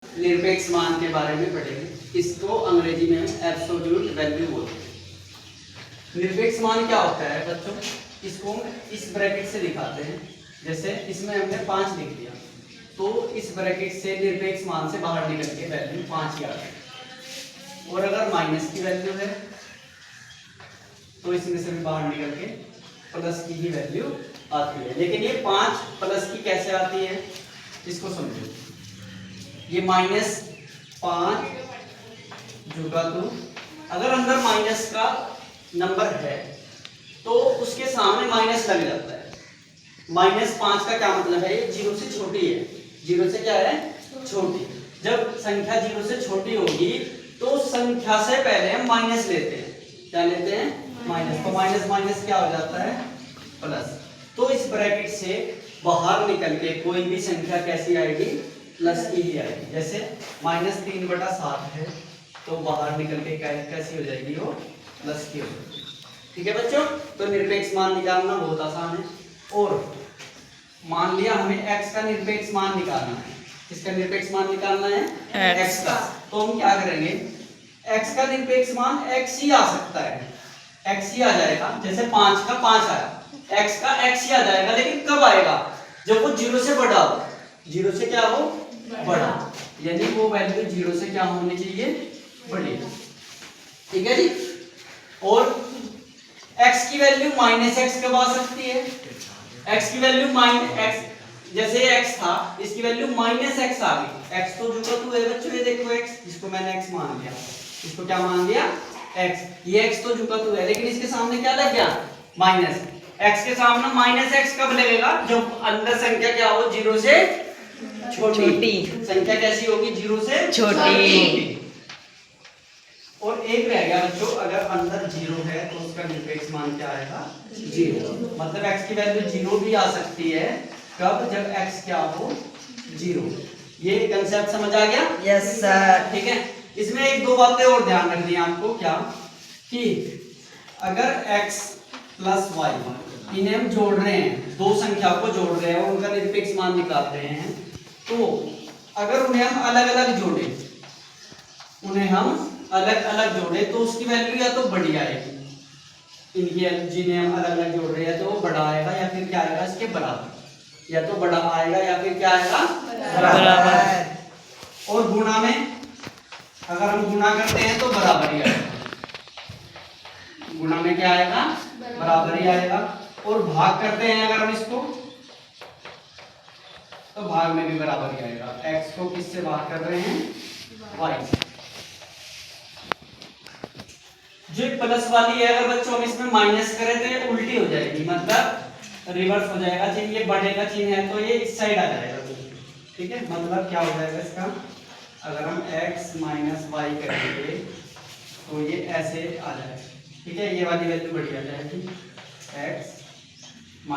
निरपेक्ष मान के बारे में पढ़ेंगे। इसको अंग्रेजी में हम एब्सोल्यूट वैल्यू बोलते हैं। निरपेक्ष मान क्या होता है बच्चों, इसको इस ब्रैकेट से दिखाते हैं। जैसे इसमें हमने 5 लिख दिया, तो इस ब्रैकेट से निरपेक्ष मान से बाहर निकल के वैल्यू 5 ही आ गई। और अगर माइनस की वैल्यू है तो इसमें से भी बाहर निकल के प्लस की ही वैल्यू आती है। लेकिन ये 5 प्लस की कैसे आती है इसको समझो। ये -5 जुड़ा तो अगर अंदर माइनस का नंबर है तो उसके सामने माइनस लग जाता है। -5 का क्या मतलब है, ये 0 से छोटी है। 0 से क्या है, छोटी। जब संख्या 0 से छोटी होगी तो संख्या से पहले हम माइनस लेते हैं। क्या लेते हैं, माइनस। तो माइनस माइनस क्या हो जाता है, प्लस। तो इस ब्रैकेट से बाहर निकल के कोई भी संख्या कैसी आएगी, प्लस की ही आएगी। जैसे -3/7 है तो बाहर निकल के कैसी हो जाएगी, वो प्लस की हो जाएगी। ठीक है बच्चों, तो निरपेक्ष मान निकालना बहुत आसान है। और मान लिया हमें x का निरपेक्ष मान निकालना है। किसका निरपेक्ष मान निकालना है, x का। तो हम क्या करेंगे, x का निरपेक्ष मान x ही आ सकता है, x ही आ जाएगा। जैसे 5 का 5 आया, x का x ही आ जाएगा। लेकिन कब आएगा, जब वो 0 से बड़ा हो। 0 से क्या हो, बड़ा, यानी वो वैल्यू 0 से क्या होनी चाहिए, बड़ी। ठीक है जी। और x की वैल्यू -x कब आ सकती है, x की वैल्यू -x, जैसे ये x था इसकी वैल्यू -x आ गई। x तो जुड़ा तो है बच्चों, ये देखो x, इसको मैंने x मान लिया, इसको क्या मान लिया, x। ये x तो जुड़ा तो है, लेकिन इसके सामने क्या लग गया, माइनस। x के सामने -x कब लगेगा, जब अंदर संख्या क्या हो, 0 से छोटी। संख्या कैसी होगी, 0 से छोटी। और एक रह गया बच्चों, अगर अंदर 0 है तो उसका निरपेक्ष मान क्या आएगा, 0। मतलब x की वैल्यू 0 भी आ सकती है, कब, जब x क्या हो, 0। ये कंसेप्ट समझ आ गया, यस सर। ठीक है। इसमें एक दो बातें और ध्यान रखनी है आपको, क्या कि अगर x + y इन्हें हम जोड़ रहे हैं, दो संख्या को जोड़ रहे हैं और उनका निरपेक्ष मान निकाल रहे हैं, तो अगर उन्हें हम अलग अलग जोड़े, उन्हें हम अलग अलग जोड़े तो उसकी वैल्यू या तो बड़ी आएगी, इनकी जिन्हें हम अलग अलग जोड़ रहे हैं तो वो बड़ा आएगा, या फिर क्या आएगा, इसके बराबर। या तो बड़ा आएगा या फिर क्या आएगा, बराबर। और गुणा में अगर हम गुणा करते हैं तो बराबर ही आएगा। गुणा में क्या आएगा, बराबर ही आएगा। और भाग करते हैं अगर हम इसको, तो भाग में भी बराबर ही आएगा। x को किससे भाग कर रहे हैं, y से। जो प्लस वाली है, अगर बच्चों हम इसमें माइनस करें तो ये उल्टी हो जाएगी, मतलब रिवर्स हो जाएगा। ये बड़े का चिन्ह है तो ये इस साइड आ जाएगा। ठीक है, मतलब क्या हो जाएगा इसका, अगर हम x - y करेंगे तो ये ऐसे आ जाएगा। ठीक है, ये वाली वैल्यू बढ़ी आ जाएगी, x -